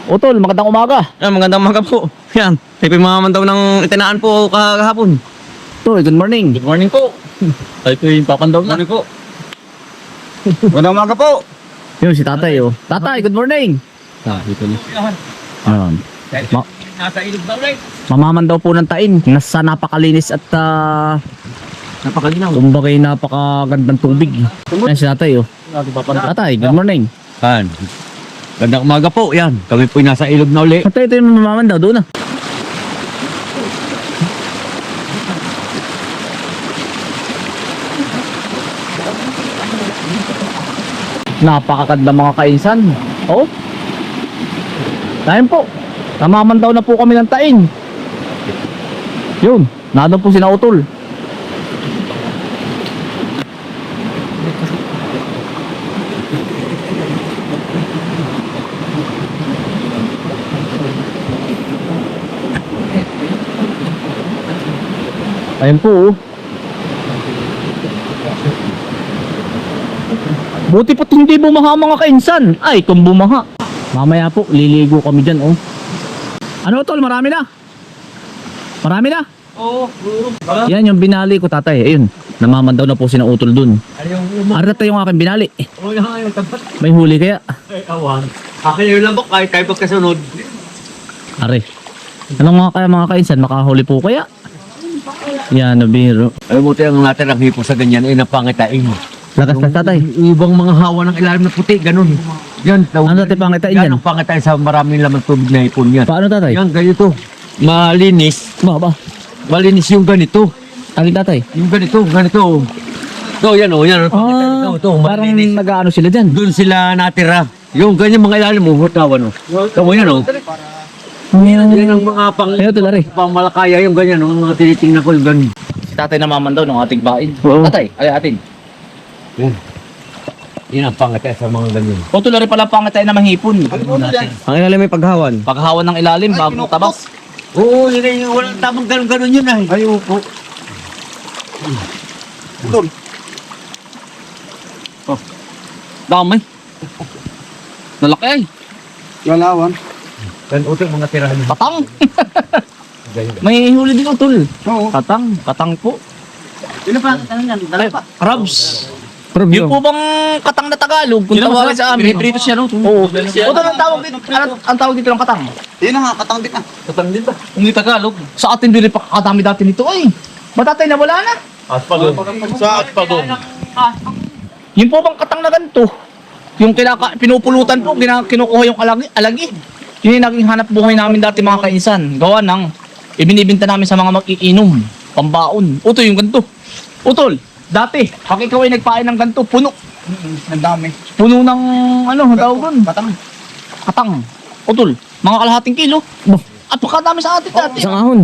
Utol, magandang umaga. Magandang umaga po. Yan. May pimamamandaw ng itinaan po kahapon. Tol, good morning. Good morning po. Tayo po yung papandaw na. Good morning po. Magandang umaga po. Yun, si tatay, oh. Tatay, good morning. Dito na. Ayan. Nasa ilog daw ulit. Mamaman daw po ng tain. Nasa napakalinis at Napakalinaw. kumbagay napakagandang tubig. Ayan si tatay, oh. Tatay, good morning. Yan. Magandang umaga po. Yan. Kami po yung nasa ilog na uli. Tatay, ito yung mamaman daw, doon na. Napakaganda mga kainsan. Oh. Tayo po. Namaman daw na po kami ng tain. Yun, nandun po sina Utol. Ayun po, oh. Buti pa't hindi bumaha mga kainsan. Ay, kung bumaha. Mamaya po, liligo kami dyan, oh. Ano, Tol? Marami na? Marami na? Oo. Yan yung binali ko, tatay. Ayun, namaman daw na po sina Utol dun. Arata yung aking binali. Oo, yung tapat. May huli kaya? Ay, awan. Akin yung lambok kahit pagkasunod. Are. Ano nga kaya mga kainsan? Makahuli po kaya? Yan, nabiro. Ay, buti ang natin ang hipo sa ganyan ay napangitain. Lakas na, tatay. Ibang mga hawa ng ilalim na puti, ganun. Yan, Ano natin pangitain yan yan? ang pangitain sa maraming laman tubig na hipon yan. Paano, tatay? Yan, ganito. Malinis. Ba. Malinis yung ganito. Alin, tatay? Yung ganito. Ito, yan o, yan. Ito, parang malinis. nag-ano sila dyan. Doon sila natira. Yung ganyan mga ilalim mo, hutawan o. Ito mo yan o. Yan ang mga Ayun, Tol, are. pangmalakaya, yung ganyan o. Mga tinitingnan ko yung ganyan. Si tatay namaman daw ng ating bain. Oo. Tatay, atin. Yan. Yan ang pangatay sa mga ganyan. O tulari pala pangatay na mahipon. Ang ilalim may paghawan. Paghawan ng ilalim bago tabas. Oo, yun ay walang tamang ganun yun ay. Ay, opo. Doon. Oh. Dami. Nalaki ay. Galawan. Kan utik mga tirahan. Katang. May huli din utol. Oo. Katang po. Ilan pa? Ano yan? Dalawa pa. Crabs. Yung po bang katang na Tagalog kung tawagin sa amin? Prito siya no? Oo. O ang tawag dito, ang tawag dito ng katang. Yun na nga, katangdik na. Katang din ba? Hindi Tagalog. Sa atin din pa kadami dati nito ay. Batatay na wala na. Aspagong. Sa aspagong. Yung po bang katang na ganito, yung pinupulutan po, kinukuha yung alagi. Yun yung naging hanap buhay namin dati mga kainsan. Gawa ng ibinibinta namin sa mga mag-iinom, pambaon. Utol yung ganito. Utol, dati, pag ikaw ay nagpain ng ganito, puno. Ang dami. Puno ng ano, tawag doon. Batang. Katang. Utol, mga kalahating kilo. At pakadami sa atin dati. Isang ahon.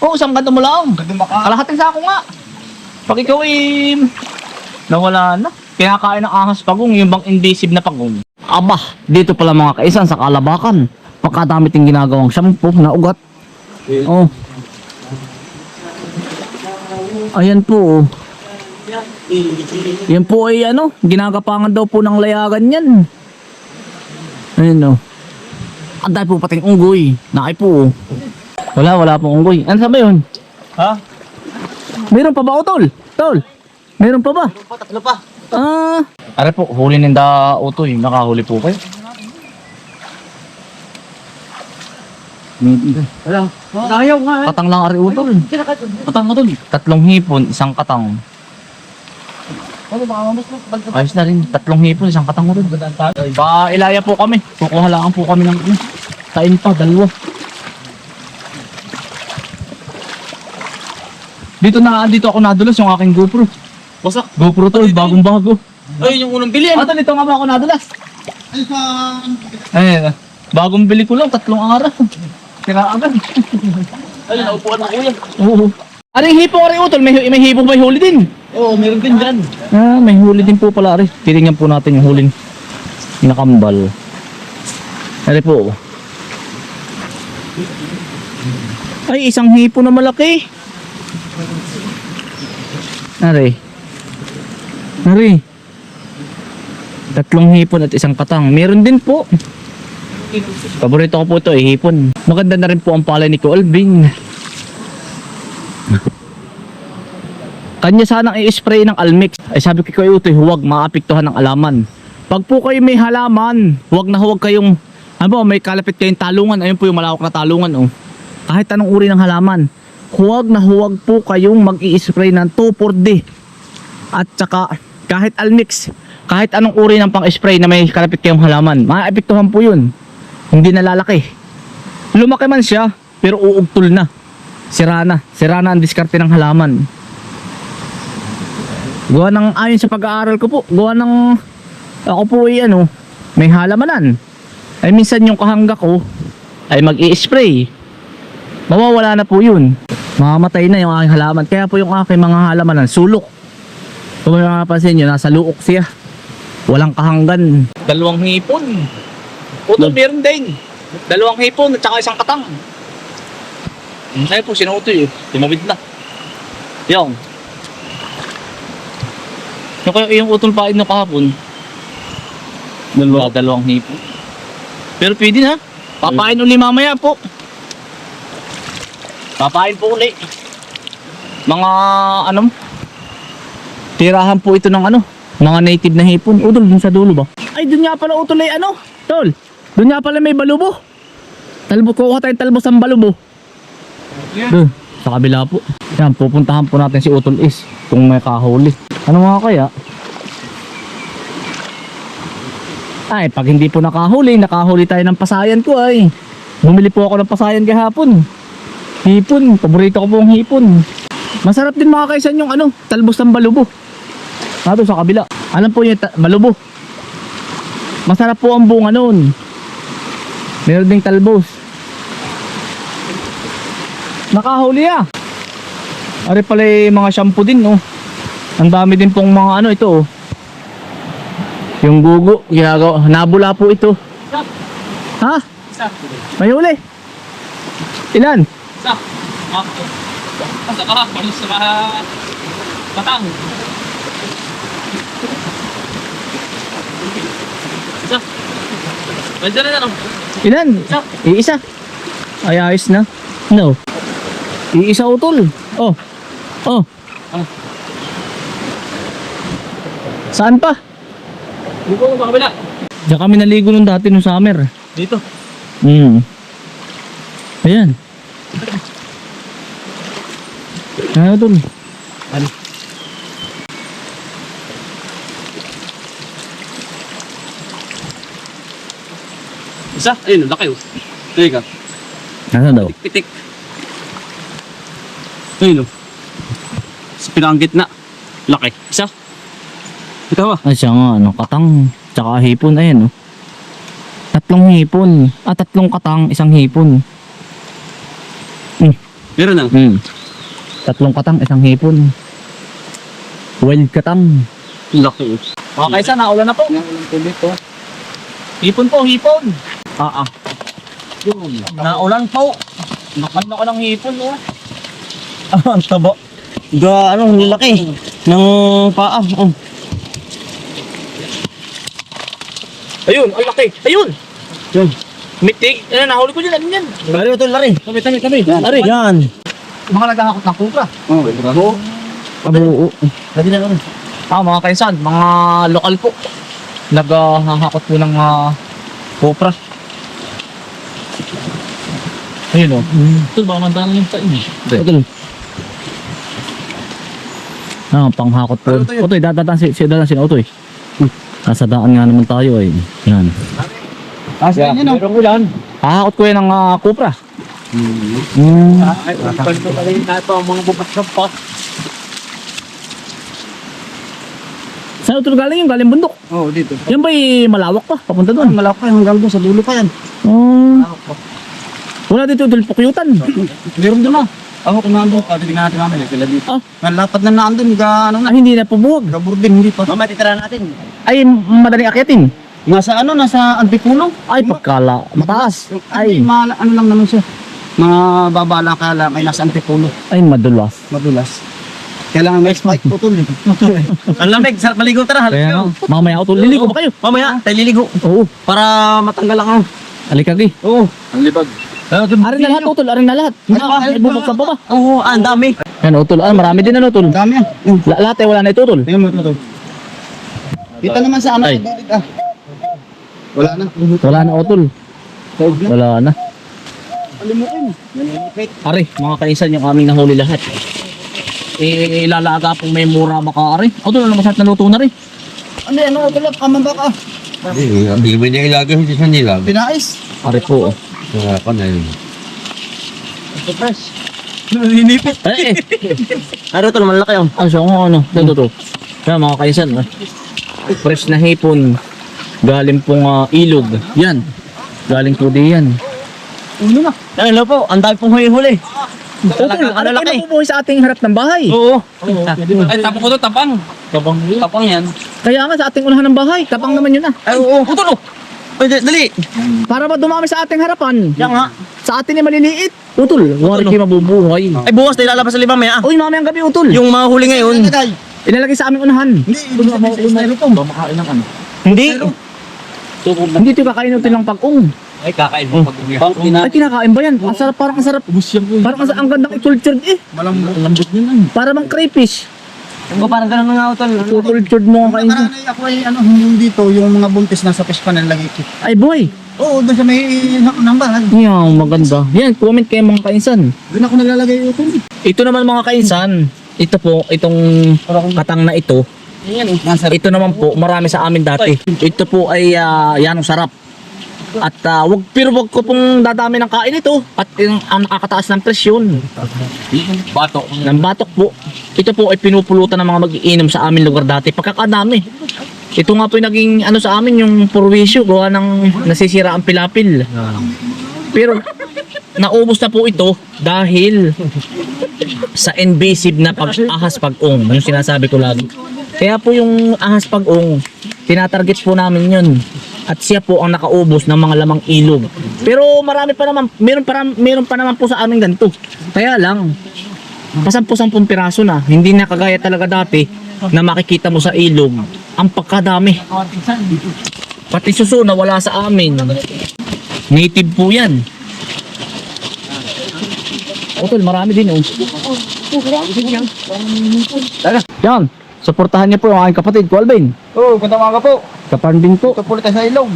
Oo, isang ganito mo lang. Ganda maka. Kalahating sako nga. Pag ikaw ay nawala na. Kinakain ng ahas pagong, yung bang invasive na pagong. Aba, dito pala mga kaisan sa Kalabakan. Pagkadami ting ginagawang shampoo na ugat. Oh. Ayan po. Oh. Yan po ay ano, ginagapangan daw po ng layagan yan. Ayun oh. Ang dahil po pating unggoy. Nakay po oh. Wala pong unggoy. Ano sabi yun? Ha? Meron pa ba o tol? Tol? Meron pa ba? Tatlo pa. Are po, huli ninda utoy. Nakahuli po kayo. Wala. Ayaw nga. Katang lang ari utol. Katang utol. 3 hipon, isang katang. Ayos na rin. 3 hipon, isang katang utol. Ilaya po kami. Kukuha lang po kami ng tain pa, 2. Dito ako nadulas yung aking GoPro. Wasak. GoPro tol, bagong bago. Ay, yung unang bili. Tol, ito nga ba ako nadulas? Ay, sa... Ayun. Bagong bili ko lang, 3 araw. Tira agad. Ay, naupuan na kuya. Oo. Aring hipo, aring utol, may hipo, may huli din. Oo, meron din dyan. May huli din po pala, ari. Titingnan po natin yung huling nakambal. Ari po. Ay, isang hipo na malaki. Ari. 3 hipon at isang katang. Meron din po. Paborito ko po ito hipon. Maganda na rin po ang palay ni Ko Alvin. Kanya sanang i-spray ng Almix. Ay sabi ko kayo ito, huwag maapektuhan ng alaman. Pag po kayo may halaman, huwag na huwag kayong, ano ba, may kalapit kayong talungan. Ayun po yung malawak na talungan, oh. Kahit anong uri ng halaman, huwag na huwag po kayong mag-i-spray ng 2,4-D. At saka, kahit Almix, kahit anong uri ng pang-spray na may kalapit kayong halaman, maapektuhan po yun. Hindi na lalaki. Lumaki man siya, pero uugtol na. Sira na ang diskarte ng halaman. Gawa ng, ayon sa pag-aaral ko po, gawa ng, ako po ay may halamanan. Ay minsan yung kahangga ko, ay mag-i-spray. Mawawala na po yun. Mamamatay na yung aking halaman. Kaya po yung aking mga halamanan, sulok. Kung may makapansin nyo, nasa luok siya. Walang kahanggan. Dalawang hipon. Utol meron din. Dalawang hipon at saka isang katang. Ay po, sinutoy eh. Timawid na. Yung. Yung utol pain na kahapon. Dalawang hipon. Pero pwede na. Papain uli mamaya po. Papain po uli. Mga tirahan po ito ng mga native na hipon. Utol dun sa dulo ba? Ay dun nga pala utol ay tol. Dun nga pala may balubo. Kuha tayong talbos ng balubo. Doon, sa kabila po. Yan, pupuntahan po natin si Utol Is kung may kahuli. Ano nga kaya? Ay, pag hindi po nakahuli tayo ng pasayan ko ay. Bumili po ako ng pasayan kahapon. Hipon, paborito ko pong hipon. Masarap din mga kaisan yung talbos ng balubo. Doon sa kabila. Alam po yung balubo. Masarap po ang bunga noon. Meron ding talbos. Nakahuli ah. Ari pala yung mga shampoo din Ang dami din pong mga ito Yung gugo, ginagawa. Nabula po ito. Ha? May huli. Ilan? Sa kahapon sa mga batang. Isa. Nandiyan na Ilan? Iisa. Ay ayos na. No. Iisa utol. Oh. Saan pa? Dito ko sa kabila. Diyan kami naligo nung dati nung summer. Dito. Ayan. Ano tol? Ano? Isa? Ayun, laki Ayun ka. Ano daw? Pitik. Ayun sa pinanggit na. Laki. Isa? Ito ba? Ay siya nga katang tsaka hipon. Ayan Tatlong hipon. Tatlong katang, isang hipon. Meron na. Tatlong katang, isang hipon. Wild katang. Laki. Mga kaisa, naulan na po. Naulan po dito. Hipon po, hipon. Yun. Naulan po. Nakano ka ng hipon Ang taba. Laki. Ng paa. Ayun, ang laki. Ayun. Yun. Mitig. Nahuli ko dyan. Ano yan? Lari ito, lari. Tabi. Lari. Yan. Mga naghahakot ng kupra. Oo. Lagi na lari. Mga kaisan, mga lokal po. Naghahakot po ng kupra. Ayun Ito ba mandaan yung tain Ito. Panghakot po. Utoy, dadaan si Utoy. Nasa daan nga naman tayo ay. Yan. Meron ko yan. Hahakot ko yan ng kupra. Ay, pagpagpag pala yung nato ang mga bubasap pa. Saan ito galing yung galing bundok? Oo, dito. Yan ba'y malawak pa? Papunta doon? Malaki hanggang doon sa dulo pa yan. Wala dito tulpukyutan. Meron doon na. Ako kung nandun, titignan natin namin. Sila dito. Malapad na naandun, Hindi na pubuwag. Gaburdin, hindi pa. Mamaya titira natin. Ay, madaling akyatin. Nasa nasa antipuno. Ay, pagkala. Mataas. Ay, ano lang naman siya. Mga babala ka lang ay nasa antipuno. Ay, madulas. Madulas. Kailangan may spike putol. Ang lamig, sarap maligo, tara. Kaya nga, mamaya ako liligo ba kayo? Mamaya, tayo liligo. Oo. Para matanggal ang Alikagi. Oo. Ang libag. Arin na lahat, utol. Arin na lahat. May bubuksan pa ba? Oo, ang dami. Yan, utol. Marami din na, utol. Dami yan. Lahat ay wala na ito, utol. Tingnan mo ito. Kita naman sa ano. Ay. Wala na. Wala na, utol. Wala na. Alimukin. Nanginipit. Ari, mga kainsan, yung aming nahuli lahat. Ilalaga pong may mura makaari. Utol, ano masarap na luto na rin. Ano yan? Ano? Kalap. Kamamba ka. Hindi mo niya ilagay sa nilag. Pinais. Ari po. Kaya pa na yun. Ito fresh. Nanginipit. Ano ito, malaki yun. So, ano? Ito to. Kaya mga kainsan, fresh na hipon. Galing pong ilog. Yan. Galing po di yan. Uno na. Ano po, ang dami pong huli-huli. Utol, ano kayo mabubuhay sa ating harap ng bahay? Oo. Ay, tapang ko to, tapang. Tapang yan. Kaya nga sa ating unahan ng bahay, tapang naman yun Ay, oo. Putol, oh. Ay, dali. Para ba dumami sa ating harapan? Yan nga. Sa atin ay maliliit. Utol, wari kayo mabubuhay. Ay, bukas na ilalabas sa limang maya. Uy, mamayang gabi, utol. Yung mga huli ngayon. Nagay. Ilalagay sa aming unahan. Hindi. Ibig sabihin sa styrofoam. Makain ng ano. Hindi. Hindi ito kakain utol ng pag-ung. Ay, kakain mo pag Ay, kinakain ba yan? Ang sarap, parang ang sarap. Parang ang gandang i-cultured eh. Malambot. Lambot yun. Para bang crayfish. Yung parang ganun na nga, utol. Cultured mo ang kain. Nakaraan ay ako ay ano, yung dito, yung mga buntis na sa fish pan lagi ko. Ay, boy. Oo, doon sa may ng bahay. Yan, maganda. Yan, comment kayo mga kainsan. Doon ako naglalagay ito. Ito naman mga kainsan, ito po, itong katang na ito, Yan oh. Nasa ito naman po, marami sa amin dati. Ito po ay yan ang sarap. At wag ko pong dadami ng kain ito at ang nakakataas ng presyon Bato. ng batok po. Ito po ay pinupulutan ng mga mag-iinom sa amin lugar dati. Pagkakadami. Ito nga po yung naging ano sa amin yung purwisyo gawa ng nasisira ang pilapil. Pero naubos na po ito dahil sa invasive na ahas pag-ong, yung sinasabi ko lagi. Kaya po yung ahas pag-ong, tinatarget po namin yun. At siya po ang nakaubos ng mga lamang ilog. Pero marami pa naman, meron pa naman po sa amin ganito. Kaya lang, pasampu-sampung piraso na. Hindi na kagaya talaga dati na makikita mo sa ilog ang pagkadami. Pati suso na wala sa amin. Native po yan. Utol, marami din oh. Yan, suportahan niyo po ang aking kapatid, ko Alvin. Oo, katawa ka po. Kapanding po. Ito po tayo sa ilog.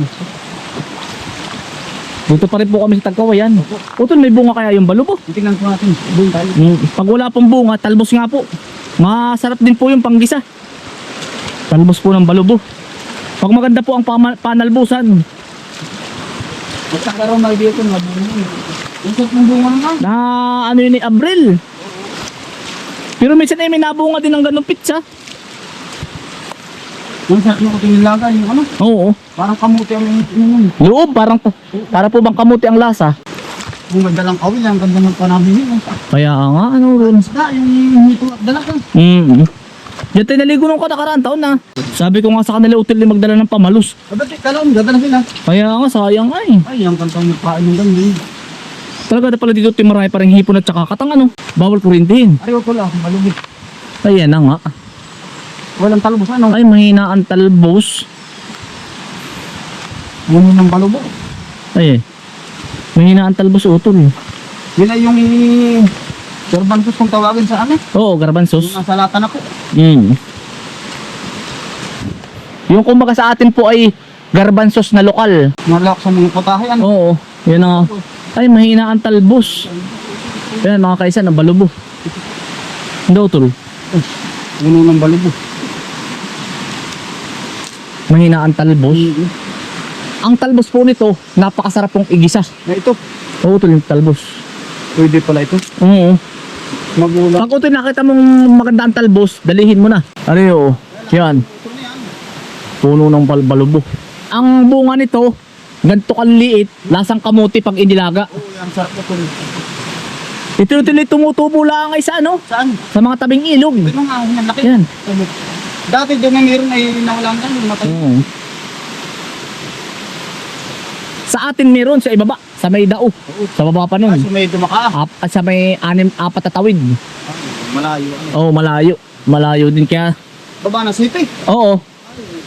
Dito pa rin po kami sa Tagkawayan. Utol, may bunga kaya yung balubo? Tingnan po natin. Doon tayo. Pag wala pong bunga, talbos nga po. Masarap din po yung panggisa. Talbos po ng balubo. Pag maganda po ang panalbusan, Magkakaroon na dito ng bunga. Usap ng bunga naman. na ano yun ni Abril. Pero minsan ay may nabunga din ng ganong pizza. Ang sarap ng kuting nilaga, yung ano, Oo. parang kamuti ang yung Loob, para po bang kamuti ang lasa. ganda lang kawil, ang ganda ng panahon yun. Kaya nga, ano ron. Isda, yung hito at dalaga. Diyan tayo naligo nung nakaraan taon na. Sabi ko nga sa kanila, util na magdala ng pamalus. Abati, kalawang, ganda na sila. Kaya nga, sayang ay. Ay, ang kantang nagpain ng ganda. Talaga na pala dito marami parang hipon at saka katang ano. Bawal ko rin din. Ariwa ko lang, malugit. Ayan na nga. Walang talbos, ano? Ay, mahina ang talbos. Yun ng balubo. Ay, mahina ang talbos utol. Yun ay yung Garbanzos kung tawagin sa amin. Oo, garbanzos. Yung nasa lata na po. Yung kumbaga sa atin po ay garbanzos na lokal. Malak sa mga putahe, ano? Oo, yun na nga. Ay, mahina ang talbos. Yan, mga kaisa, nabalubo. Hindi utol. Yun ng balubo. Mahina ang talbos. Ang talbos po nito, napakasarap pong igisa. Na ito, Oo, utol yung talbos. pwede pala ito. Oo. Magulang. Pag utol nakita mong maganda ang talbos, dalihin mo na. Ano yun? Yan. Puno ng balubo. Ang bunga nito, ganito kaliit, lasang kamuti pag inilaga. Oo, ang sarap ito. Ito tumutubo lang ay sa ano? Saan? Sa mga tabing ilog. Ito nga, ang laki. Yan. Dati doon na meron ay nawalan ka. Matay. Sa atin meron sa ibaba, sa may dao. Sa baba pa nun. Kasi may dumaka. At sa may apat na tawid. Malayo. Ano? Oo, malayo. Malayo din kaya. Baba na city. Oo.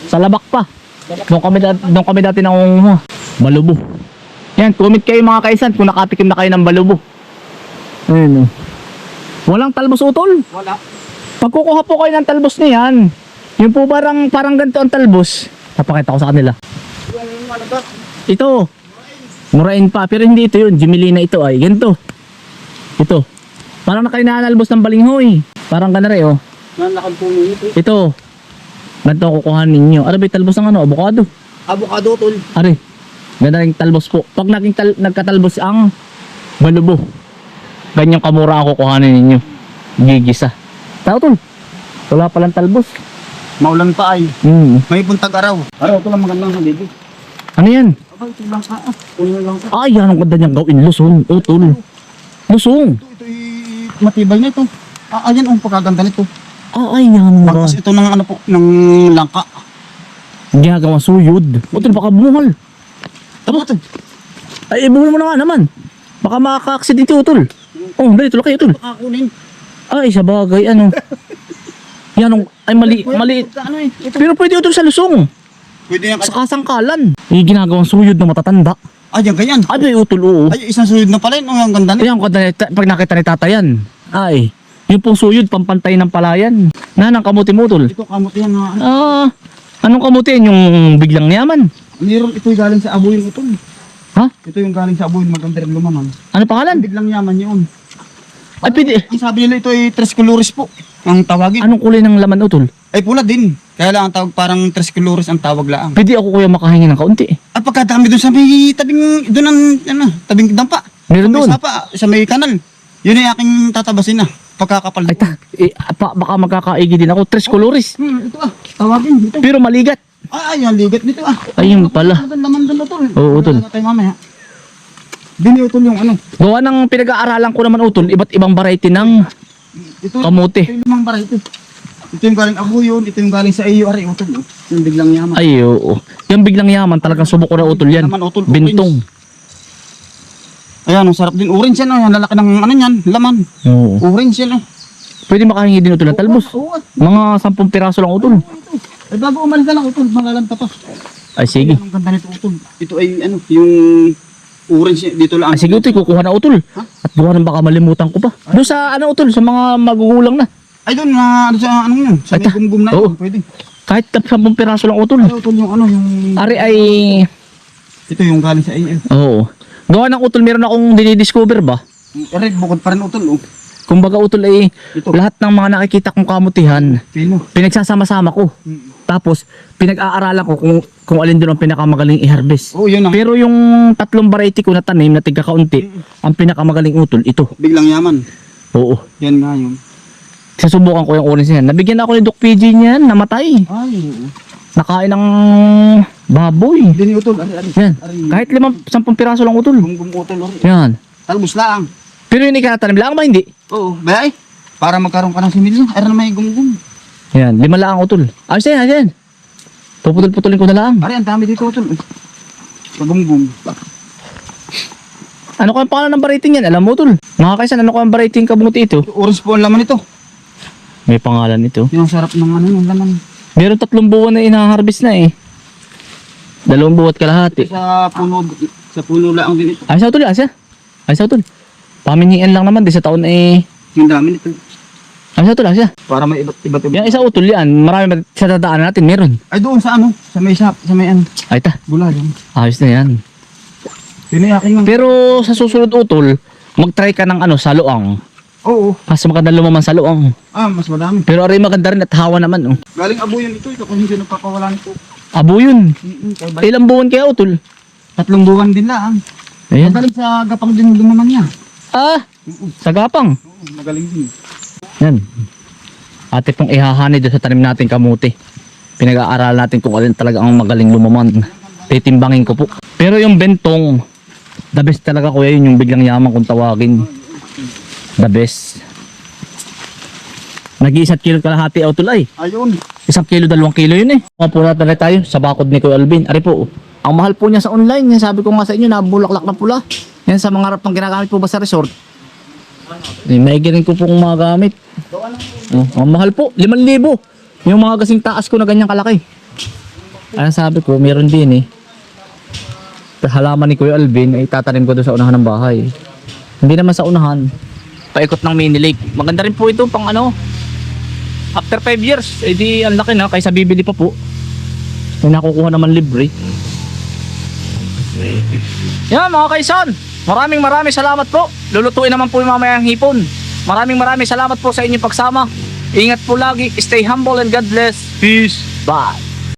Sa labak pa. Doon kami dati ng balubo. Yan, comment kayo mga kaisan kung nakatikim na kayo ng balubo. Ayun, oh. Walang talbos utol. Wala. Pagkukuha po kayo ng talbos niyan, yung po parang ganito ang talbos. Papakita ko sa kanila. Yung ano ba? Ito. Murain pa, pero hindi ito yun. Jimilina ito ay. Ganito. Ito. Parang nakainaalbos ng balinghoy. Parang ganare oh. Nanlakad po nito. Ito. Ganito kukuha ninyo. Ano ba yung talbos ng ano? Avocado. Avocado tol. Ari. Ganda rin talbos po. Pag nagkatalbos ang balubo, ganyang kamura ang kukuhanin ninyo. Gigisa. Tao tol. Wala palang talbos. Maulan pa ay. May puntag araw. Araw ito lang magandang haligi. Ano yan? Aba, ito lang ka. Puno lang ka. Ay, yan ang ganda niyang gawin. Lusong. Utol. Lusong. Ito matibay na ito. Ayan ang pagkaganda nito. Ay, yan. Pagkas ito ng ano po, ng langka. Ginagawa suyod. Utol, baka bumuhal. Tama ito. Ay, ibuhol mo na nga naman. Baka makaka-aksidente utol. Oh, dali, tulak kayo utol. Pakakunin. Ay, sa bagay, ano. Yan ang, ay mali. Ano eh? Ito. Pero pwede utol sa lusong. Pwede yan. Sa kasangkalan. Yung ginagawang suyod na matatanda. Ayan, ganyan. Ay, may utol, oo. Ay, isang suyod na pala yun. Ang ganda nito. Ayan, pag nakita ni tatayan. Ay, yung pong suyod, pampantay ng palayan. Nanang kamuti mo utol. Ito kamot yan na ano. Anong kamuti yan? Yung biglang yaman. Meron ito yung galing sa abuyin ito. Ha? Ito yung galing sa abuyin. Maganda rin lumaman. Ano pangalan? Biglang yaman yun. Ay, pwede. Ang sabi nila ito ay tres colores po. Ang tawagin. Anong kulay ng laman utol? Ay pula din. Kaya lang ang tawag parang tres colores ang tawag lang. Pwede ako kuya makahingi ng kaunti. At pagkadami doon sa may tabing, doon ang, ano, tabing dampa. Meron Sa may doon. sapa, sa may kanal. Yun ay aking tatabasin na. Pagkakapal. Ay baka magkakaigi din ako. Tres colores. Ito tawagin. Ito. Pero maligat. Ay, ang ligat nito Ayun pala. Laman doon na to. Oo, tol. Tayo mamaya. Biniutol yung ano. Gawa ng pinag-aaralan ko naman utol, iba't ibang variety ng Ito, kamote. ito yung limang baray ito. Ito yung galing abuyon, ito yung galing sa iyo, ari, utol. Yung biglang yaman. Ay, oo. Yung biglang yaman, talagang subok ko na utol yan. Naman, utol, Bintong. Ayan, ang sarap din. Orange yan, ang lalaki ng ano yan, laman. Oo. Orange yan, Pwede makahingi din utol ng talbos. Oo, Mga 10 piraso lang utol. ay bago umalis na lang, utol, malalanta pa. Ay, sige. Ang ganda nito, utol. Ito ay, ano, yung orange, dito lang. Ay, sige utol, kukuha na utol. At buwan baka malimutan ko pa. Doon sa ano utol, sa mga magugulang na. Ay, doon, ano sa, ano yun, sa may gumgum na Oo. yun, pwede. Kahit 10 piraso lang utol. Ay, utol, yung ano, yung, Ari ay... ito yung galing sa iyo. Oo. Gawa ng utol, meron akong dinidiscover ba? Ari, bukod pa rin, utol, oh. Kumbaga utol ay Ito. lahat ng mga nakikita kong kamutihan, Pino. pinagsasama-sama ko. Tapos, pinag-aaralan ko kung alin doon ang pinakamagaling i-harvest. Oo, yun ang, Pero yung 3 variety ko na tanim na tigka kaunti, ang pinakamagaling utol, ito. biglang yaman. Oo. Yan nga yung, Sasubukan ko yung orange niyan. Nabigyan ako ni Doc PG niyan, namatay. ay, oo. Nakain ng baboy. Hindi ni utol, ari. Yan. Kahit 10 piraso lang utol. Gumgum utol, ari. Yan. Talbos lang. Pero yung ikatanim lang ba hindi? Oo, bay. Para magkaroon ka ng similyo. Ay, na may gumgum. Yan. 5 lang utol. Ayos yan, ayos yan. Puputol-putulin ko na lang. Ari, ang dami dito utol. Pagumgum. Ano kaya pangalan ng variety niyan? Alam mo utol. Mga kaisan, ano kaya ang variety ng kabuti ito? Orange po ang laman ito. May pangalan ito. Yung sarap ng ano, ng laman. Meron 3 buwan na ina-harvest na eh. 2 buwat kalahati. Sa puno lang din ito. Ayos na utol, ayos na. Ayos na utol. Paminian lang naman, di sa taon eh. Yung dami nito. Ayos na utol, ayos na. Para may iba't iba. Yan, isa utol yan. Marami sa dadaanan natin, meron. Ay, doon sa ano, sa may shop, sa may ano, Ay ta, gula yan. ayos na yan. Pinayakin yung, Pero sa susunod utol, mag-try ka ng ano, saluang. oo. Mas maganda lumaman sa luang. Mas madami. Pero aray maganda rin at hawa naman. Oh. Galing abuyan ito kung hindi nagpapawala nito. Abo yun. Kay Bay. Ilang buwan kaya utol? 3 buwan din lang. Ayan. Magaling sa gapang din lumaman niya. Sa gapang. Oo, magaling din. Yan. Ate pong ihahani doon sa tanim natin kamuti. Pinag-aaralan natin kung alin talaga ang magaling lumaman. Titimbangin ko po. Pero yung bentong, the best talaga kuya yun yung biglang yaman kung tawagin. The best. Nag-1 kilo kalahati utol ay. Ayun. 1 kilo, 2 kilo yun eh. Pura talaga tayo sa bakod ni Kuya Alvin. Ari po, ang mahal po niya sa online. Yan, sabi ko nga sa inyo, nabulaklak na pula. Yan sa mga harap ng ginagamit po ba sa resort. May ganun ko pong mga gamit. Ang mahal po, 5,000. Yung mga kasing taas ko na ganyang kalaki. Ayan sabi ko, meron din eh. halaman ni Kuya Alvin ay tatanim ko doon sa unahan ng bahay. Hindi naman sa unahan. Paikot ng mini lake. Maganda rin po ito pang ano. After 5 years, edi ang laki na kaysa bibili pa po. May nakukuha naman libre. Yan mga kaisan. Maraming salamat po. Lulutuin naman po yung mamayang hipon. Maraming salamat po sa inyong pagsama. Ingat po lagi. Stay humble and God bless. Peace. Bye.